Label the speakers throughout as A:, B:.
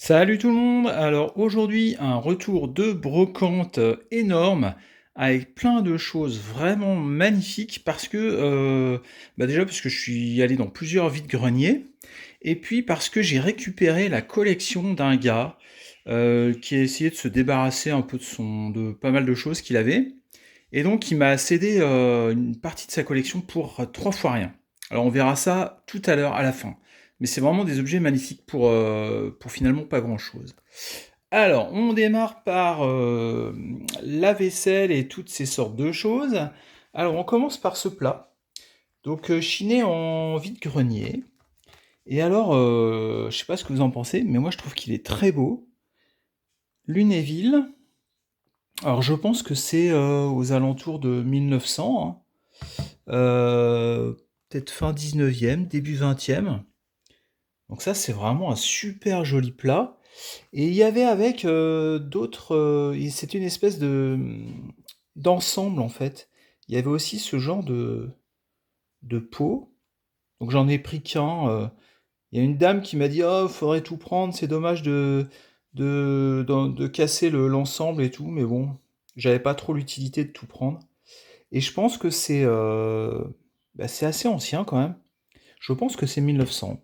A: Salut tout le monde! Alors aujourd'hui, un retour de brocante énorme avec plein de choses vraiment magnifiques parce que, déjà parce que je suis allé dans plusieurs vides-greniers et puis parce que j'ai récupéré la collection d'un gars, qui a essayé de se débarrasser un peu de pas mal de choses qu'il avait et donc il m'a cédé, une partie de sa collection pour 3 fois rien. Alors on verra ça tout à l'heure, à la fin. Mais c'est vraiment des objets magnifiques pour finalement pas grand-chose. Alors, on démarre par la vaisselle et toutes ces sortes de choses. Alors, on commence par ce plat. Donc, chiné en vide-grenier. Et alors, je sais pas ce que vous en pensez, mais moi je trouve qu'il est très beau. Lunéville. Alors, je pense que c'est aux alentours de 1900, hein. Euh, Peut-être fin 19e, début 20e. Donc ça, c'est vraiment un super joli plat. Et il y avait avec d'autres. C'était une espèce d'ensemble en fait. Il y avait aussi ce genre de pot. Donc j'en ai pris qu'un. Il y a une dame qui m'a dit: «Oh, faudrait tout prendre, c'est dommage de casser l'ensemble et tout», mais bon, j'avais pas trop l'utilité de tout prendre. Et je pense que c'est assez ancien quand même. Je pense que c'est 1900.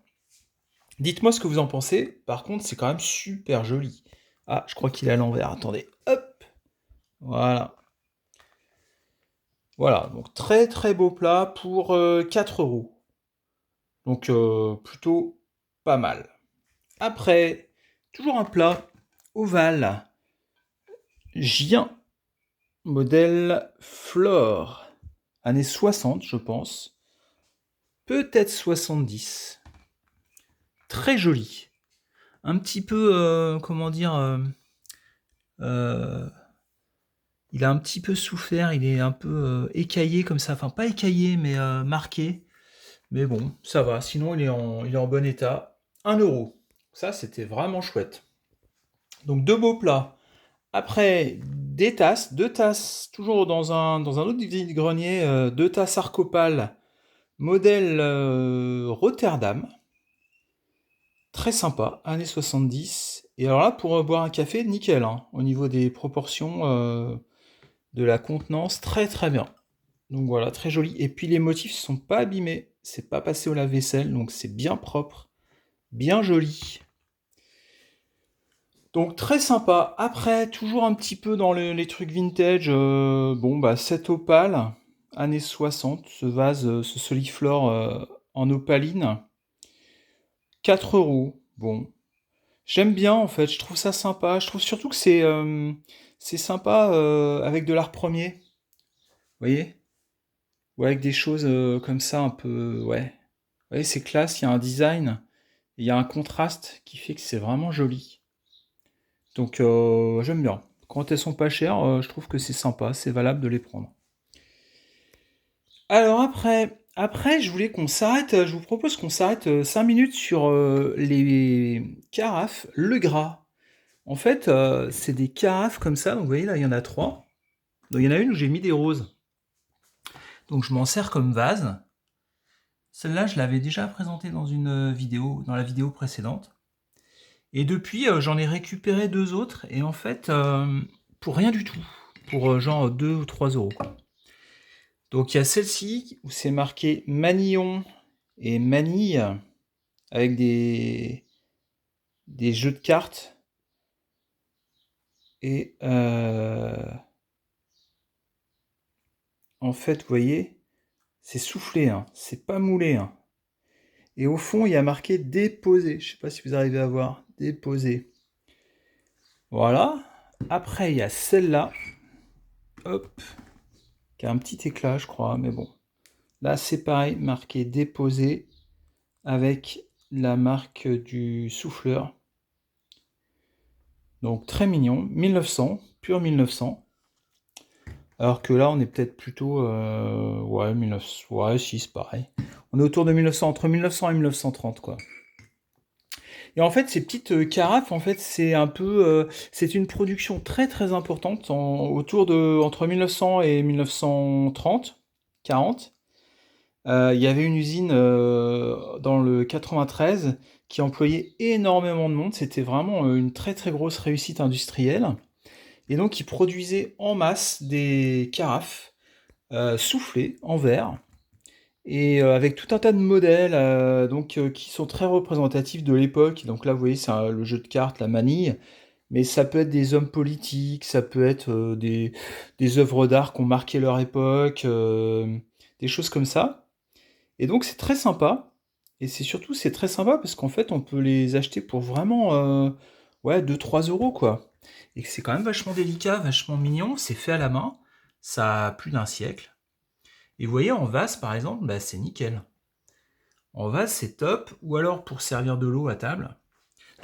A: Dites-moi ce que vous en pensez. Par contre, c'est quand même super joli. Ah, je crois qu'il est à l'envers. Attendez. Hop. Voilà. Voilà. Donc, très très beau plat pour 4 euros. Donc, plutôt pas mal. Après, toujours un plat ovale. Gien. Modèle Flore. Années 60, je pense. Peut-être 70. Très joli. Un petit peu, comment dire, euh, il a un petit peu souffert, il est un peu écaillé comme ça. Enfin, pas écaillé, mais marqué. Mais bon, ça va. Sinon, il est en bon état. 1 euro. Ça, c'était vraiment chouette. Donc, deux beaux plats. Après, des tasses. Deux tasses, toujours dans un autre vide-grenier. Deux tasses Arcopal, modèle Rotterdam. Très sympa, années 70. Et alors là, pour boire un café, nickel, hein, au niveau des proportions de la contenance, très très bien. Donc voilà, très joli. Et puis les motifs ne sont pas abîmés, c'est pas passé au lave-vaisselle, donc c'est bien propre, bien joli. Donc très sympa. Après, toujours un petit peu dans les trucs vintage, cet opale, années 60, ce vase, ce soliflore en opaline, 4 euros. Bon, j'aime bien en fait, je trouve ça sympa. Je trouve surtout que c'est sympa avec de l'art premier, vous voyez? Ou avec des choses comme ça un peu, ouais. Vous voyez, c'est classe, il y a un design, il y a un contraste qui fait que c'est vraiment joli. Donc j'aime bien. Quand elles sont pas chères, je trouve que c'est sympa, c'est valable de les prendre. Alors après, je voulais qu'on s'arrête, je vous propose qu'on s'arrête 5 minutes sur les carafes Le Gras. En fait, c'est des carafes comme ça, donc vous voyez là, il y en a trois. Donc il y en a une où j'ai mis des roses. Donc je m'en sers comme vase. Celle-là, je l'avais déjà présentée dans une vidéo, dans la vidéo précédente. Et depuis, j'en ai récupéré deux autres, et en fait, pour rien du tout. Pour genre 2 ou 3 euros, quoi. Donc il y a celle-ci, où c'est marqué Manillon et Manille, avec des jeux de cartes. Et en fait, vous voyez, c'est soufflé, hein, c'est pas moulé, hein. Et au fond, il y a marqué déposer. Je sais pas si vous arrivez à voir. Déposer. Voilà. Après, il y a celle-là. Hop. Qui a un petit éclat, je crois. Mais bon. Là, c'est pareil. Marqué déposer. Avec la marque du souffleur. Donc, très mignon. 1900. Pur 1900. Alors que là, on est peut-être plutôt. Ouais, 1900. Ouais, si, c'est pareil. On est autour de 1900. Entre 1900 et 1930, quoi. Et en fait, ces petites carafes, en fait, c'est une production très très importante autour de entre 1900 et 1930, 40. Il y avait une usine, dans le 93 qui employait énormément de monde. C'était vraiment, une très, très grosse réussite industrielle et donc ils produisaient en masse des carafes, soufflées en verre et avec tout un tas de modèles, qui sont très représentatifs de l'époque. Donc là, vous voyez, c'est le jeu de cartes, la manille, mais ça peut être des hommes politiques, ça peut être des œuvres d'art qui ont marqué leur époque, des choses comme ça. Et donc c'est très sympa. Et c'est très sympa parce qu'en fait, on peut les acheter pour vraiment ouais, 2-3 € quoi. Et que c'est quand même vachement délicat, vachement mignon. C'est fait à la main. Ça a plus d'un siècle. Et vous voyez, en vase, par exemple, bah, c'est nickel. En vase, c'est top. Ou alors pour servir de l'eau à table.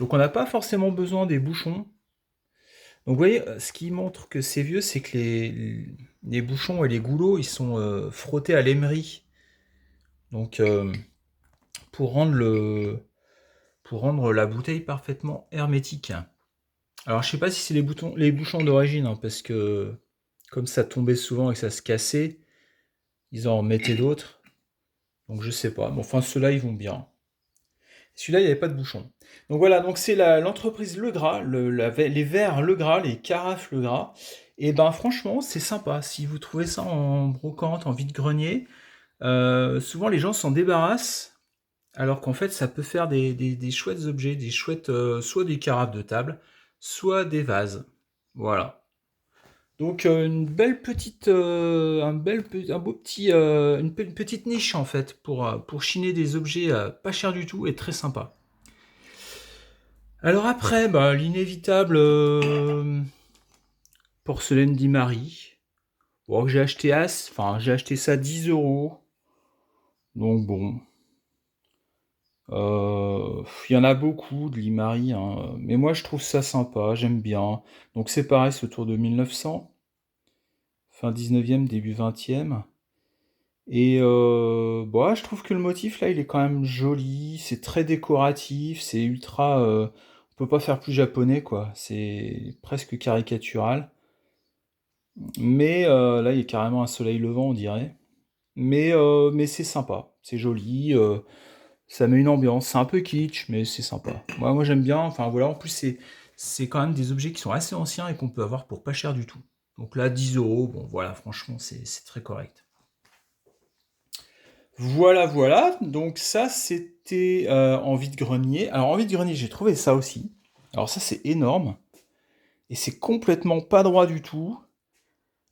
A: Donc on n'a pas forcément besoin des bouchons. Donc vous voyez, ce qui montre que c'est vieux, c'est que les bouchons et les goulots, ils sont frottés à l'émery. Donc pour rendre pour rendre la bouteille parfaitement hermétique. Alors je sais pas si c'est les bouchons d'origine, hein, parce que comme ça tombait souvent et que ça se cassait, ils en remettaient d'autres. Donc je sais pas. Mais enfin ceux-là ils vont bien. Celui-là, il n'y avait pas de bouchon. Donc voilà, donc c'est l'entreprise Le Gras, les verres Le Gras, les carafes Le Gras. Et ben franchement, c'est sympa. Si vous trouvez ça en brocante, en vide-grenier, souvent les gens s'en débarrassent, alors qu'en fait, ça peut faire des chouettes objets, des chouettes, soit des carafes de table, soit des vases. Voilà. Donc une belle petite, un beau petit, une petite niche en fait pour chiner des objets pas chers du tout et très sympa. Alors après, bah, l'inévitable porcelaine d'Imari. Bon, que j'ai acheté j'ai acheté ça 10 €. Donc bon, il y en a beaucoup de l'Imari, hein, mais moi je trouve ça sympa, j'aime bien. Donc c'est pareil, c'est autour de 1900, fin 19e, début 20e. Et bah, je trouve que le motif là, il est quand même joli, c'est très décoratif, c'est ultra. On peut pas faire plus japonais quoi, c'est presque caricatural. Mais là, il y a carrément un soleil levant, on dirait. Mais c'est sympa, c'est joli, ça met une ambiance. C'est un peu kitsch, mais c'est sympa. Moi j'aime bien. Enfin voilà, en plus, c'est quand même des objets qui sont assez anciens et qu'on peut avoir pour pas cher du tout. Donc là, 10 €, bon voilà, franchement, c'est très correct. Voilà, voilà. Donc ça, c'était en vide-grenier. Alors en vide-grenier, j'ai trouvé ça aussi. Alors ça, c'est énorme. Et c'est complètement pas droit du tout.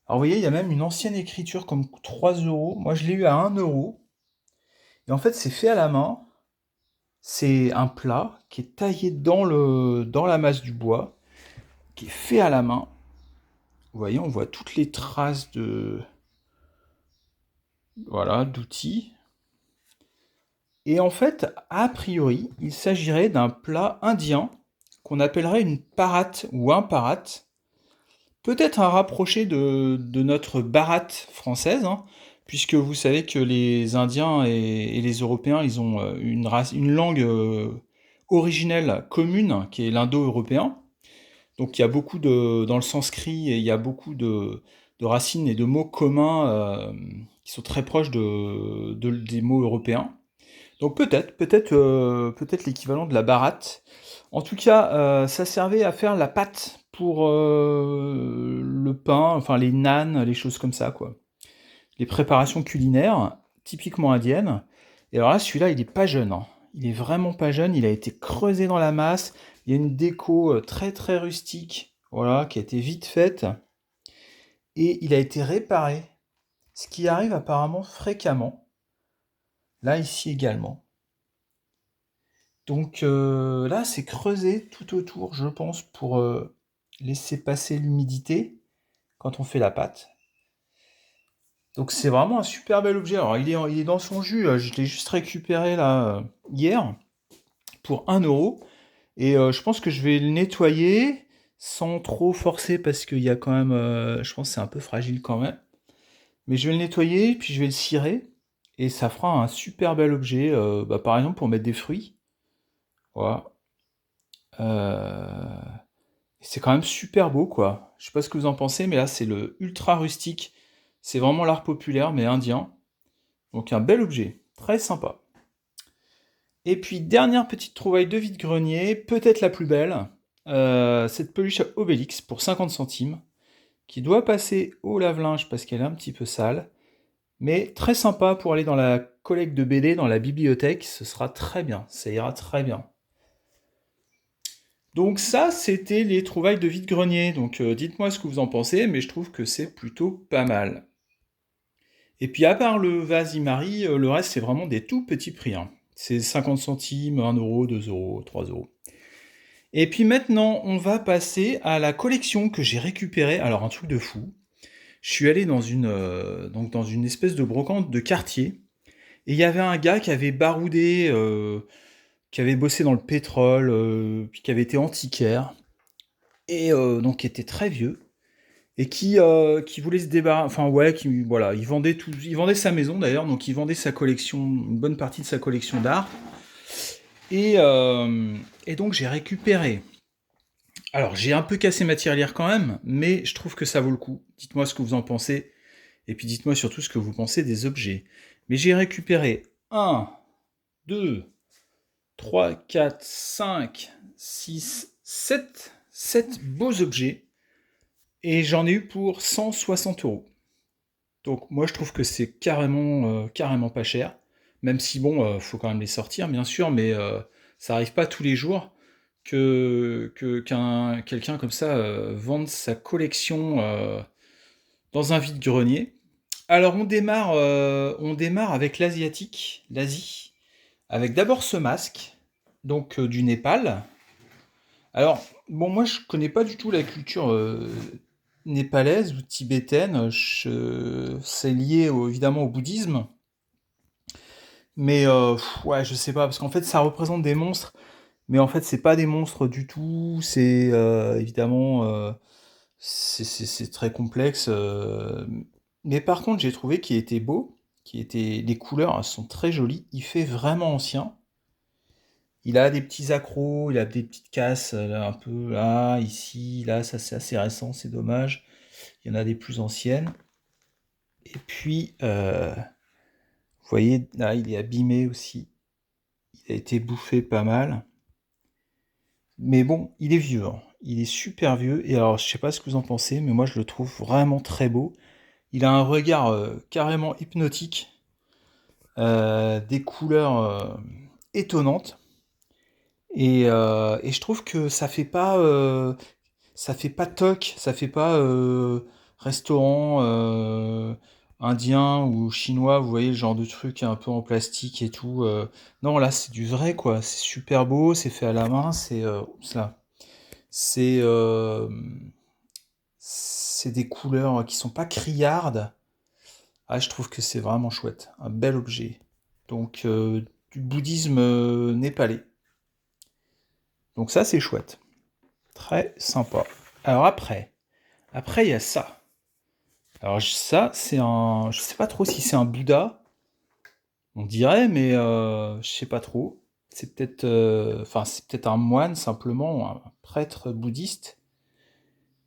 A: Alors vous voyez, il y a même une ancienne écriture comme 3 €. Moi, je l'ai eu à 1 €. Et en fait, c'est fait à la main. C'est un plat qui est taillé dans la masse du bois, qui est fait à la main. Vous voyez, on voit toutes les traces voilà, d'outils. Et en fait, a priori, il s'agirait d'un plat indien qu'on appellerait une parat ou un parat. Peut-être un rapproché de notre barat française, hein, puisque vous savez que les Indiens et les Européens, ils ont une langue originelle commune qui est l'indo-européen. Donc il y a beaucoup dans le sanskrit, et il y a beaucoup de racines et de mots communs qui sont très proches des mots européens. Donc peut-être l'équivalent de la baratte. En tout cas, ça servait à faire la pâte pour le pain, enfin les nanes, les choses comme ça, quoi. Les préparations culinaires, typiquement indiennes. Et alors là, celui-là, il est pas jeune, hein. Il est vraiment pas jeune, il a été creusé dans la masse. Il y a une déco très très rustique, voilà, qui a été vite faite. Et il a été réparé, ce qui arrive apparemment fréquemment. Là, ici également. Donc là, c'est creusé tout autour, je pense, pour laisser passer l'humidité quand on fait la pâte. Donc c'est vraiment un super bel objet. Alors il est dans son jus, je l'ai juste récupéré là hier pour 1 €. Et je pense que je vais le nettoyer sans trop forcer parce qu'il y a quand même, je pense que c'est un peu fragile quand même. Mais je vais le nettoyer, puis je vais le cirer. Et ça fera un super bel objet, bah, par exemple pour mettre des fruits. Voilà. Euh, C'est quand même super beau, quoi. Je sais pas ce que vous en pensez, mais là, c'est le ultra rustique. C'est vraiment l'art populaire, mais indien. Donc un bel objet, très sympa. Et puis dernière petite trouvaille de vide-grenier, peut-être la plus belle, cette peluche à Obélix pour 50 centimes, qui doit passer au lave-linge parce qu'elle est un petit peu sale, mais très sympa pour aller dans la collecte de BD, dans la bibliothèque, ce sera très bien, ça ira très bien. Donc ça, c'était les trouvailles de vide-grenier, donc dites-moi ce que vous en pensez, mais je trouve que c'est plutôt pas mal. Et puis à part le vase Imari, le reste c'est vraiment des tout petits prix, hein. C'est 50 centimes, 1 euro, 2 euros, 3 euros. Et puis maintenant, on va passer à la collection que j'ai récupérée. Alors un truc de fou. Je suis allé donc dans une espèce de brocante de quartier. Et il y avait un gars qui avait baroudé, qui avait bossé dans le pétrole, puis qui avait été antiquaire. Et donc qui était très vieux. Et qui voulait se débarrasser. Enfin ouais, voilà, il vendait sa maison d'ailleurs, donc il vendait sa collection, une bonne partie de sa collection d'art. Et, euh, et donc j'ai récupéré. Alors, j'ai un peu cassé ma tirelire quand même, mais je trouve que ça vaut le coup. Dites-moi ce que vous en pensez, et puis dites-moi surtout ce que vous pensez des objets. Mais j'ai récupéré un, 2, 3, 4, 5, 6, 7 beaux objets, et j'en ai eu pour 160 euros. Donc moi je trouve que c'est carrément pas cher, même si bon, faut quand même les sortir bien sûr, mais ça arrive pas tous les jours qu'un quelqu'un comme ça vende sa collection dans un vide-grenier. Alors on démarre avec l'Asie, avec d'abord ce masque, donc du Népal. Alors bon, moi je connais pas du tout la culture népalaise ou tibétaine. C'est lié évidemment au bouddhisme, mais ouais, je sais pas parce qu'en fait ça représente des monstres. Mais en fait, c'est pas des monstres du tout, c'est évidemment c'est très complexe. Mais par contre, j'ai trouvé qu'il était beau, les couleurs elles sont très jolies. Il fait vraiment ancien. Il a des petits accros, il a des petites casses là, un peu là, ici, là, ça c'est assez récent, c'est dommage. Il y en a des plus anciennes. Et puis, vous voyez, là, il est abîmé aussi. Il a été bouffé pas mal. Mais bon, il est vieux, hein. Il est super vieux. Et alors, je sais pas ce que vous en pensez, mais moi, je le trouve vraiment très beau. Il a un regard carrément hypnotique, des couleurs étonnantes. Et je trouve que ça fait pas toc, ça fait pas restaurant indien ou chinois, vous voyez, le genre de truc un peu en plastique et tout. Non, là, c'est du vrai, quoi. C'est super beau, c'est fait à la main, oups là. C'est euh, c'est des couleurs qui sont pas criardes. Ah, je trouve que c'est vraiment chouette, un bel objet. Donc du bouddhisme népalais. Donc ça c'est chouette, très sympa. Alors après il y a ça. Alors ça c'est je sais pas trop si c'est un Bouddha, on dirait, mais je sais pas trop. C'est peut-être un moine simplement, un prêtre bouddhiste.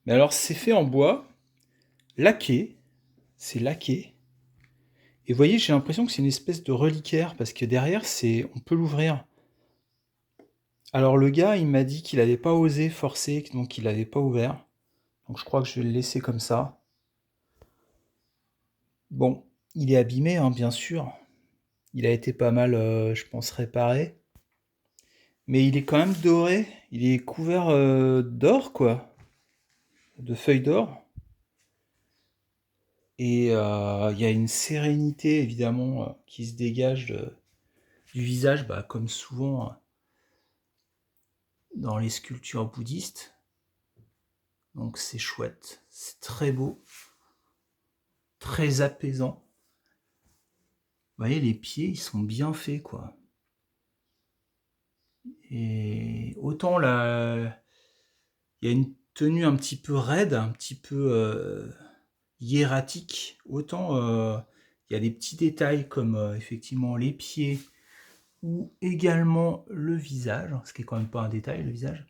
A: Mais alors c'est fait en bois, laqué, c'est laqué. Et vous voyez, j'ai l'impression que c'est une espèce de reliquaire, parce que derrière, on peut l'ouvrir. Alors le gars, il m'a dit qu'il n'avait pas osé forcer, donc il l'avait pas ouvert. Donc je crois que je vais le laisser comme ça. Bon, il est abîmé, hein, bien sûr. Il a été pas mal, je pense, réparé. Mais il est quand même doré. Il est couvert d'or, quoi. De feuilles d'or. Et il y a une sérénité, évidemment, qui se dégage du visage, bah, comme souvent dans les sculptures bouddhistes. Donc c'est chouette, c'est très beau, très apaisant. Vous voyez, les pieds, ils sont bien faits, quoi. Et autant là, il y a une tenue un petit peu raide, un petit peu hiératique, autant il y a des petits détails comme effectivement les pieds ou également le visage, ce qui est quand même pas un détail, le visage,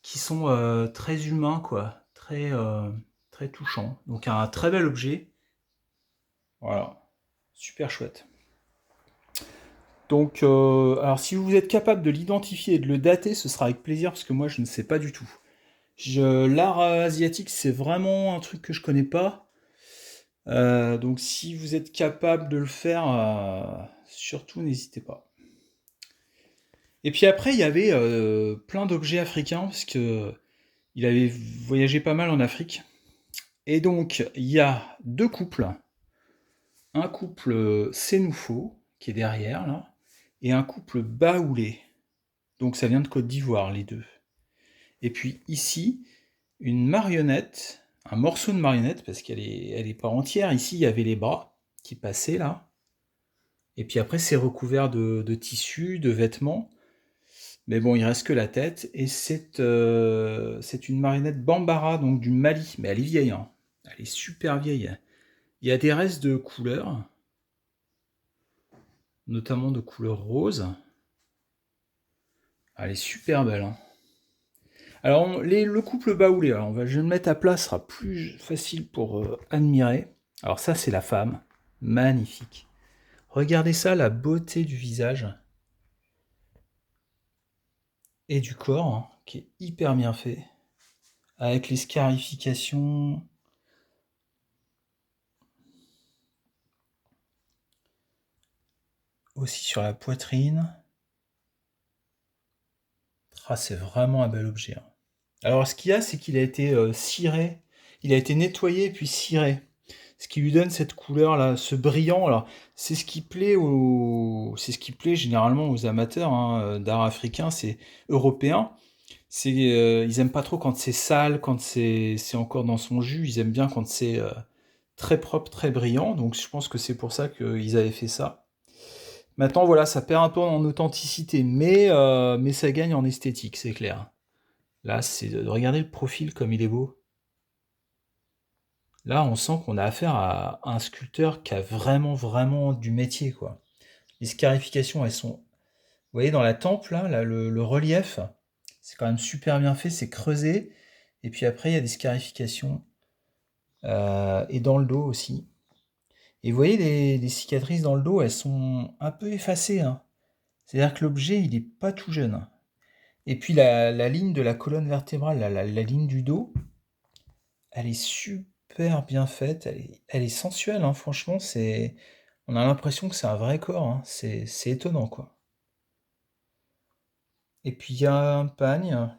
A: qui sont très humains, quoi, très touchants. Donc un très bel objet, voilà, super chouette. Donc, alors si vous êtes capable de l'identifier et de le dater, ce sera avec plaisir parce que moi je ne sais pas du tout. L'art asiatique, c'est vraiment un truc que je connais pas. Donc si vous êtes capable de le faire, surtout n'hésitez pas. Et puis après, il y avait plein d'objets africains parce que il avait voyagé pas mal en Afrique. Et donc, il y a deux couples. Un couple Sénoufo, qui est derrière, là, et un couple Baoulé. Donc ça vient de Côte d'Ivoire, les deux. Et puis ici, une marionnette, un morceau de marionnette, parce elle est pas entière. Ici, il y avait les bras qui passaient, là. Et puis après, c'est recouvert de tissus, de vêtements. Mais bon, il reste que la tête. Et c'est une marionnette Bambara, donc du Mali. Mais elle est vieille, hein. Elle est super vieille. Il y a des restes de couleurs, notamment de couleur rose. Elle est super belle, hein. Alors, le couple baoulé, alors je vais le mettre à plat, ce sera plus facile pour admirer. Alors ça, c'est la femme. Magnifique. Regardez ça, la beauté du visage et du corps, hein, qui est hyper bien fait. Avec les scarifications. Aussi sur la poitrine. Ah, c'est vraiment un bel objet, hein. Alors, ce qu'il y a, c'est qu'il a été ciré. Il a été nettoyé puis ciré. Ce qui lui donne cette couleur là, ce brillant. Alors, c'est ce qui plaît généralement aux amateurs, hein, d'art africain, c'est européen. Ils aiment pas trop quand c'est sale, quand c'est encore dans son jus. Ils aiment bien quand c'est très propre, très brillant. Donc, je pense que c'est pour ça qu'ils avaient fait ça. Maintenant, voilà, ça perd un peu en authenticité, mais ça gagne en esthétique, c'est clair. Là, c'est de regarder le profil comme il est beau. Là, on sent qu'on a affaire à un sculpteur qui a vraiment, vraiment du métier, quoi. Les scarifications, elles sont... Vous voyez, dans la tempe, là, le relief, c'est quand même super bien fait, c'est creusé. Et puis après, il y a des scarifications. Et dans le dos aussi. Et vous voyez, les cicatrices dans le dos, elles sont un peu effacées, hein. C'est-à-dire que l'objet, il n'est pas tout jeune. Et puis la ligne de la colonne vertébrale, la ligne du dos, elle est super bien faite, elle est sensuelle, hein, franchement, on a l'impression que c'est un vrai corps, hein, c'est étonnant, quoi. Et puis il y a un pagne.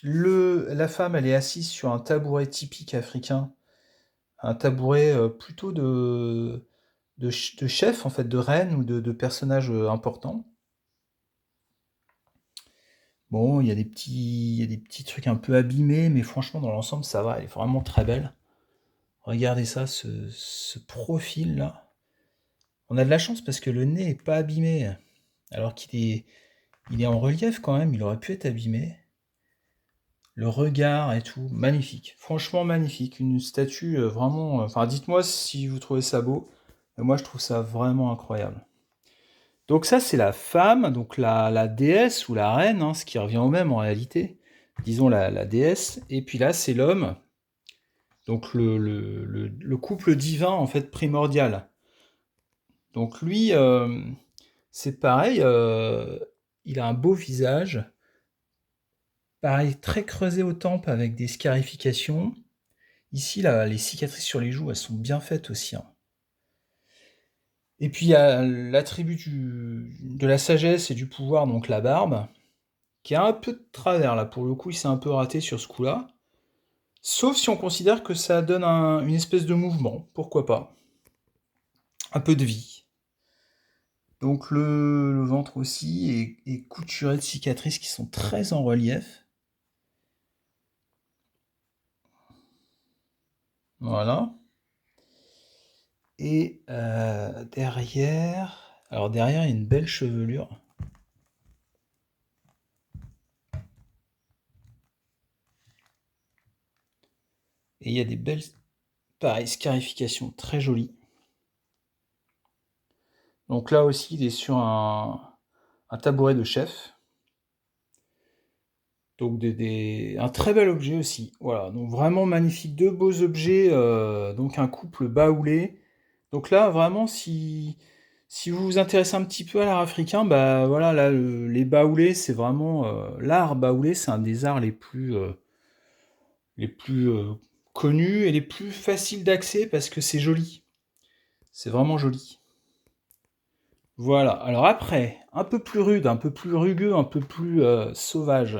A: La femme, elle est assise sur un tabouret typique africain, un tabouret plutôt de chef, en fait, de reine ou de personnage important. Bon, il y a des petits trucs un peu abîmés, mais franchement, dans l'ensemble, ça va, elle est vraiment très belle. Regardez ça, ce profil-là. On a de la chance parce que le nez est pas abîmé, alors il est en relief quand même, il aurait pu être abîmé. Le regard et tout, magnifique. Franchement magnifique. Une statue vraiment... Enfin, dites-moi si vous trouvez ça beau. Mais moi, je trouve ça vraiment incroyable. Donc ça, c'est la femme, donc la déesse ou la reine, hein, ce qui revient au même en réalité. Disons la déesse. Et puis là, c'est l'homme. Donc le couple divin, en fait, primordial. Donc lui, c'est pareil, il a un beau visage. Pareil, très creusé aux tempes avec des scarifications. Ici, là, les cicatrices sur les joues, elles sont bien faites aussi, hein. Et puis il y a l'attribut de la sagesse et du pouvoir, donc la barbe, qui a un peu de travers là. Pour le coup, il s'est un peu raté sur ce coup-là. Sauf si on considère que ça donne une espèce de mouvement, pourquoi pas. Un peu de vie. Donc le ventre aussi est couturé de cicatrices qui sont très en relief. Voilà. Et derrière... Alors derrière, il y a une belle chevelure. Et il y a des belles, pareil, scarifications très jolies. Donc là aussi, il est sur un tabouret de chef. Donc un très bel objet aussi. Voilà, donc vraiment magnifique. Deux beaux objets, donc un couple baoulé. Donc là, vraiment, si Si vous vous intéressez un petit peu à l'art africain, bah voilà, là, les baoulés, c'est vraiment l'art baoulé, c'est un des arts les plus connus et les plus faciles d'accès parce que c'est joli. C'est vraiment joli. Voilà. Alors après, un peu plus rude, un peu plus rugueux, un peu plus sauvage,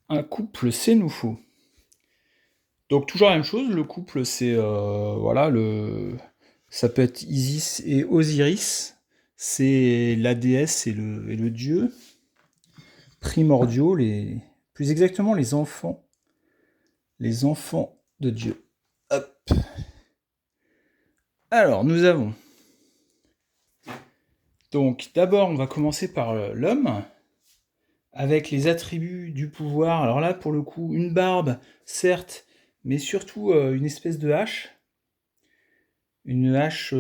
A: un couple Sénoufo. Donc toujours la même chose, le couple c'est voilà ça peut être Isis et Osiris, c'est la déesse et le dieu primordiaux, plus exactement les enfants de Dieu. Hop. Alors nous avons donc d'abord on va commencer par l'homme avec les attributs du pouvoir. Alors là pour le coup une barbe certes, mais surtout une espèce de hache. Une hache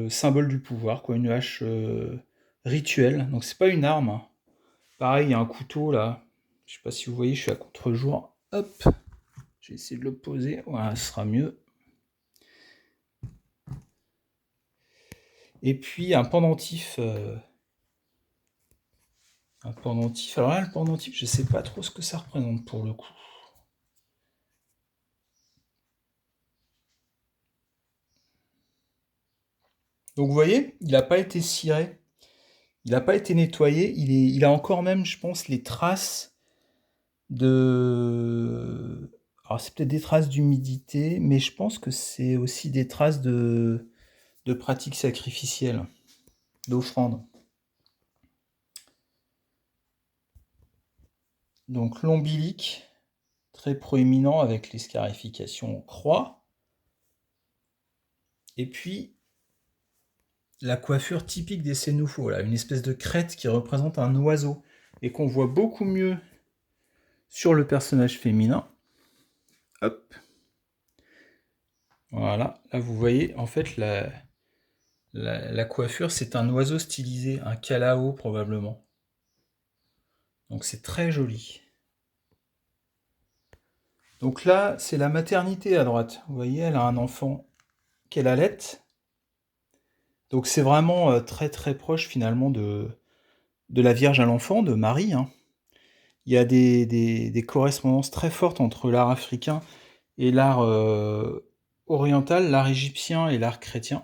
A: symbole du pouvoir, quoi, une hache rituelle. Donc c'est pas une arme, hein. Pareil, il y a un couteau là. Je sais pas si vous voyez, je suis à contre-jour. Hop, je vais essayer de le poser. Voilà, ce sera mieux. Et puis un pendentif. Un pendentif. Alors là, le pendentif, je sais pas trop ce que ça représente pour le coup. Donc vous voyez, il n'a pas été ciré. Il n'a pas été nettoyé. Il a encore même, je pense, les traces de... Alors c'est peut-être des traces d'humidité, mais je pense que c'est aussi des traces de pratiques sacrificielles, d'offrandes. Donc l'ombilic, très proéminent avec les scarifications en croix. Et puis la coiffure typique des Sénoufos, là, une espèce de crête qui représente un oiseau, et qu'on voit beaucoup mieux sur le personnage féminin. Hop. Voilà, là vous voyez, en fait, la coiffure, c'est un oiseau stylisé, un calao probablement. Donc c'est très joli. Donc là, c'est la maternité à droite. Vous voyez, elle a un enfant qu'elle allaite. Donc c'est vraiment très très proche finalement de la Vierge à l'enfant, de Marie, hein. Il y a des correspondances très fortes entre l'art africain et l'art oriental, l'art égyptien et l'art chrétien.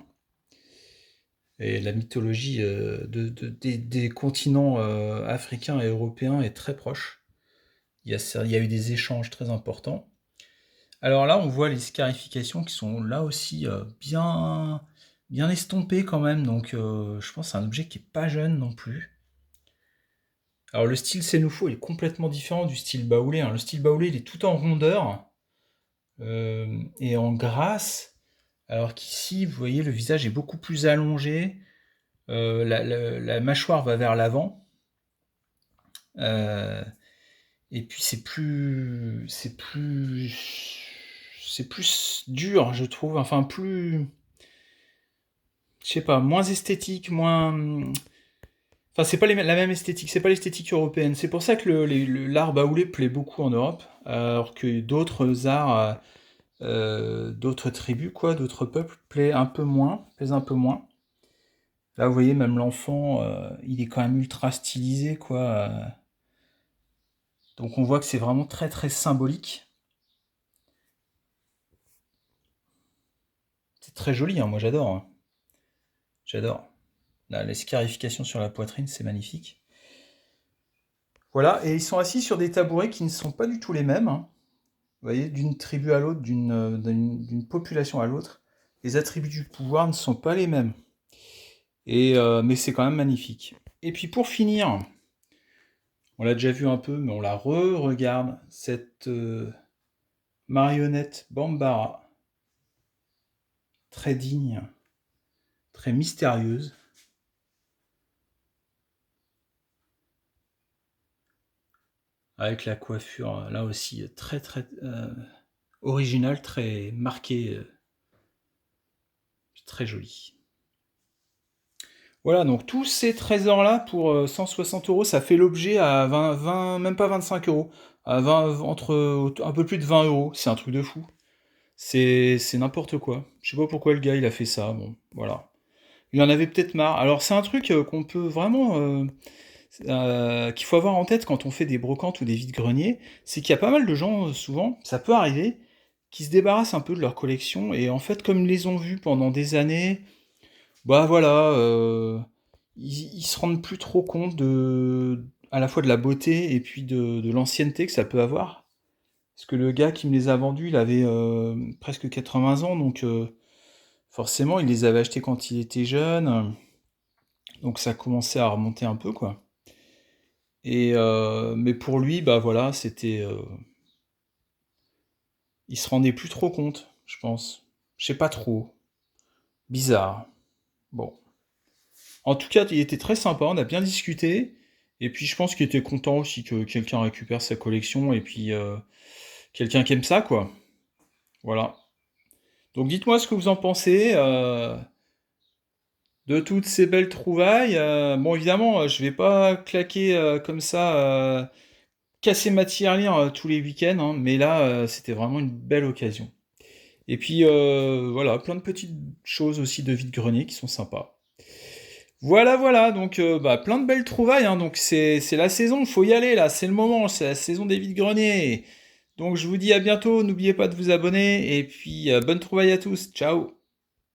A: Et la mythologie des continents africains et européens est très proche. Il y a eu des échanges très importants. Alors là, on voit les scarifications qui sont là aussi bien estompées quand même. Donc je pense que c'est un objet qui est pas jeune non plus. Alors le style Sénoufo est complètement différent du style baoulé, hein. Le style baoulé, il est tout en rondeur et en grâce. Alors qu'ici, vous voyez, le visage est beaucoup plus allongé. La mâchoire va vers l'avant. Euh, et puis c'est plus dur, je trouve. Enfin, plus, je sais pas, moins esthétique, moins. Enfin, c'est pas la même esthétique, c'est pas l'esthétique européenne. C'est pour ça que l'art baoulé plaît beaucoup en Europe, alors que d'autres arts, d'autres tribus, quoi, d'autres peuples plaisent un peu moins. Là, vous voyez, même l'enfant, il est quand même ultra stylisé, quoi. Donc on voit que c'est vraiment très très symbolique. C'est très joli, hein, moi j'adore, hein. J'adore. Là, les scarifications sur la poitrine, c'est magnifique. Voilà, et ils sont assis sur des tabourets qui ne sont pas du tout les mêmes, hein. Vous voyez, d'une tribu à l'autre, d'une population à l'autre, les attributs du pouvoir ne sont pas les mêmes. Mais c'est quand même magnifique. Et puis pour finir, on l'a déjà vu un peu, mais on la re-regarde, cette marionnette Bambara, très digne, très mystérieuse. Avec la coiffure, là aussi, très très originale, très marquée, très jolie. Voilà, donc tous ces trésors-là pour 160 euros, ça fait l'objet à 20, même pas 25 euros, à 20, entre un peu plus de 20 euros. C'est un truc de fou. C'est n'importe quoi. Je sais pas pourquoi le gars il a fait ça. Bon, voilà. Il en avait peut-être marre. Alors c'est un truc qu'on peut vraiment, qu'il faut avoir en tête quand on fait des brocantes ou des vides-greniers, c'est qu'il y a pas mal de gens, souvent, ça peut arriver, qui se débarrassent un peu de leur collection et en fait, comme ils les ont vus pendant des années, bah voilà, ils se rendent plus trop compte à la fois de la beauté et puis de l'ancienneté que ça peut avoir. Parce que le gars qui me les a vendus, il avait presque 80 ans, donc forcément, il les avait achetés quand il était jeune, donc ça commençait à remonter un peu, quoi. Mais pour lui, bah voilà, il se rendait plus trop compte, je pense. Je sais pas trop. Bizarre. Bon. En tout cas, il était très sympa, on a bien discuté. Et puis je pense qu'il était content aussi que quelqu'un récupère sa collection et puis quelqu'un qui aime ça, quoi. Voilà. Donc dites-moi ce que vous en pensez de toutes ces belles trouvailles. Bon, évidemment, je vais pas claquer comme ça, casser ma tirelire tous les week-ends, hein, mais là, c'était vraiment une belle occasion. Et puis voilà, plein de petites choses aussi de vide-grenier qui sont sympas. Voilà, voilà, donc bah, plein de belles trouvailles, hein, donc c'est la saison, faut y aller là, c'est le moment, c'est la saison des vide-greniers. Donc je vous dis à bientôt, n'oubliez pas de vous abonner, et puis bonne trouvaille à tous, ciao!